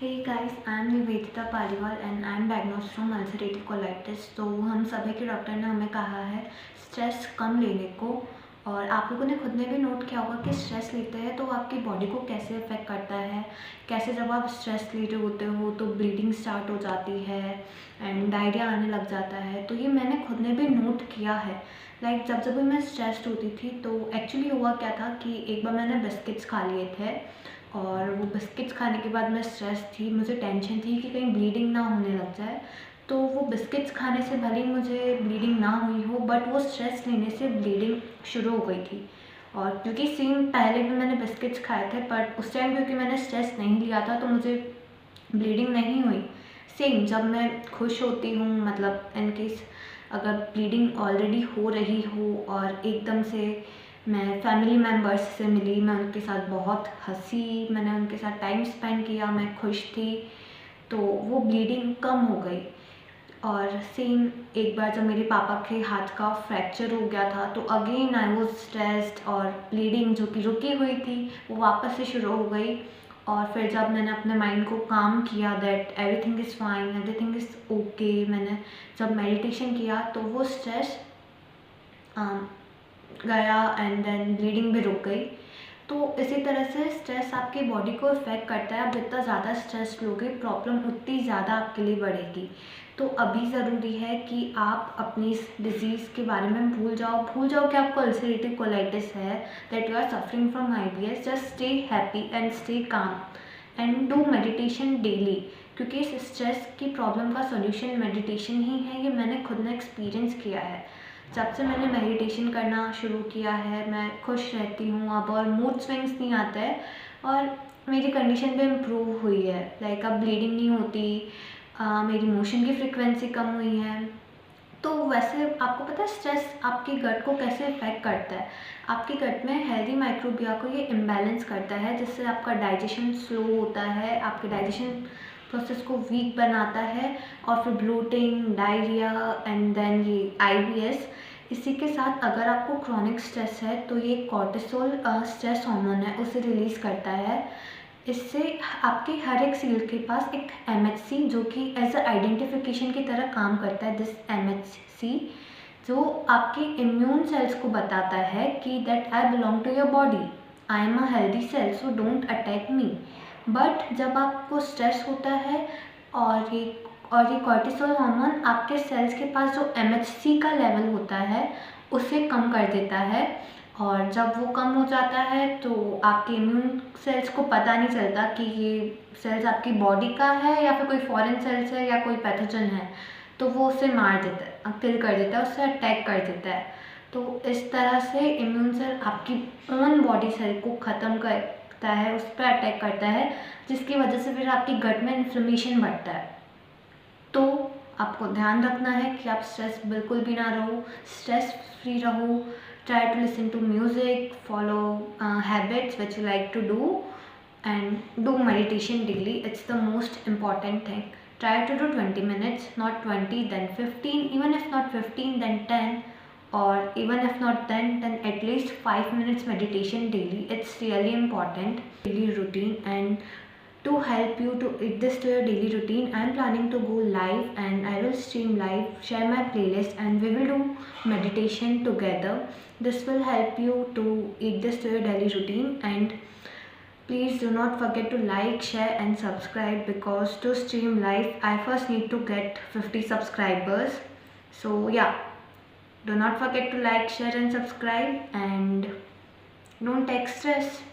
Hey guys, I'm Nivedita Paliwal and I am diagnosed from ulcerative colitis. तो हम सभी के डॉक्टर ने हमें कहा है स्ट्रेस कम लेने को। और आप लोगों ने खुद ने भी नोट किया होगा कि स्ट्रेस लेते हैं तो आपकी बॉडी को कैसे अफेक्ट करता है, कैसे जब आप स्ट्रेस ले रहे होते हो तो ब्लीडिंग स्टार्ट हो जाती है एंड डायरिया आने लग जाता है। तो ये मैंने खुद ने भी नोट किया है। जब जब भी मैं स्ट्रेस्ड होती थी तो एक्चुअली हुआ क्या था कि एक बार मैंने बिस्किट्स खा लिए थे और वो बिस्किट्स खाने के बाद मैं स्ट्रेस थी, मुझे टेंशन थी कि कहीं ब्लीडिंग ना होने लग जाए। तो वो बिस्किट्स खाने से भले ही मुझे ब्लीडिंग ना हुई हो बट वो स्ट्रेस लेने से ब्लीडिंग शुरू हो गई थी। और क्योंकि सेम पहले भी मैंने बिस्किट्स खाए थे बट उस टाइम क्योंकि मैंने स्ट्रेस नहीं लिया था तो मुझे ब्लीडिंग नहीं हुई। सेम जब मैं खुश होती हूँ, मतलब इन केस अगर ब्लीडिंग ऑलरेडी हो रही हो और एकदम से मैं फैमिली मेम्बर्स से मिली, मैं उनके साथ बहुत हंसी, मैंने उनके साथ टाइम स्पेंड किया, मैं खुश थी, तो वो ब्लीडिंग कम हो गई। और सेम एक बार जब मेरे पापा के हाथ का फ्रैक्चर हो गया था तो अगेन आई वॉज स्ट्रेस्ड और ब्लीडिंग जो कि रुकी हुई थी वो वापस से शुरू हो गई। और फिर जब मैंने अपने माइंड को काम किया that everything is fine, everything is okay, मैंने जब मेडिटेशन किया तो वो स्ट्रेस गया एंड देन ब्लीडिंग भी रुक गई। तो इसी तरह से स्ट्रेस आपकी बॉडी को इफ़ेक्ट करता है। आप जितना ज़्यादा स्ट्रेस लोगे प्रॉब्लम उतनी ज़्यादा आपके लिए बढ़ेगी। तो अभी ज़रूरी है कि आप अपनी इस डिज़ीज़ के बारे में भूल जाओ कि आपको अल्सरेटिव कोलाइटिस है, that you are suffering from IBS। Just stay happy and stay calm and do meditation daily, क्योंकि इस स्ट्रेस की प्रॉब्लम का सोल्यूशन मेडिटेशन ही है। ये मैंने खुद ने एक्सपीरियंस किया है। जब से मैंने मेडिटेशन करना शुरू किया है मैं खुश रहती हूँ अब और मूड स्विंग्स नहीं आता है और मेरी कंडीशन भी इम्प्रूव हुई है। अब ब्लीडिंग नहीं होती, मेरी मोशन की फ्रिक्वेंसी कम हुई है। तो वैसे आपको पता है स्ट्रेस आपकी गट को कैसे इफेक्ट करता है। आपके गट में हेल्दी माइक्रोबिया को ये इम्बैलेंस करता है जिससे आपका डाइजेशन स्लो होता है, आपके डाइजेशन प्रोसेस को वीक बनाता है और फिर ब्लोटिंग, डायरिया एंड देन ये IBS। इसी के साथ अगर आपको क्रॉनिक स्ट्रेस है तो ये कॉर्टिसोल स्ट्रेस हार्मोन है उसे रिलीज़ करता है। इससे आपके हर एक सेल के पास एक MHC जो कि एज अ आइडेंटिफिकेशन की तरह काम करता है। दिस MHC जो आपके इम्यून सेल्स को बताता है कि that I belong to your body, I am a healthy cell so don't attack me. But जब आपको स्ट्रेस होता है और ये कॉर्टिसोल हार्मोन आपके सेल्स के पास जो MHC का लेवल होता है उसे कम कर देता है। और जब वो कम हो जाता है तो आपके इम्यून सेल्स को पता नहीं चलता कि ये सेल्स आपकी बॉडी का है या फिर कोई फॉरेन सेल्स है या कोई पैथोजन है, तो वो उसे मार देता है, किल कर देता है, उससे अटैक कर देता है। तो इस तरह से इम्यून सेल आपकी ओन बॉडी सेल को ख़त्म करता है, उस पर अटैक करता है, जिसकी वजह से फिर आपकी गट में इन्फ्लेमेशन बढ़ता है। तो आपको ध्यान रखना है कि आप स्ट्रेस बिल्कुल भी ना रहो, स्ट्रेस फ्री रहो। Try to listen to music, follow habits which you like to do and do meditation daily. It's the most important thing. Try to do 20 minutes, not 20, then 15. Even if not 15, then 10. Or even if not 10, then at least 5 minutes meditation daily. It's really important. Daily routine, and to help you to add this to your daily routine, I am planning to go live and I will stream live, share my playlist, and we will do meditation together. This will help you to add this to your daily routine. And please do not forget to like, share and subscribe, because to stream live I first need to get 50 subscribers. So yeah, do not forget to like, share and subscribe, and don't take stress.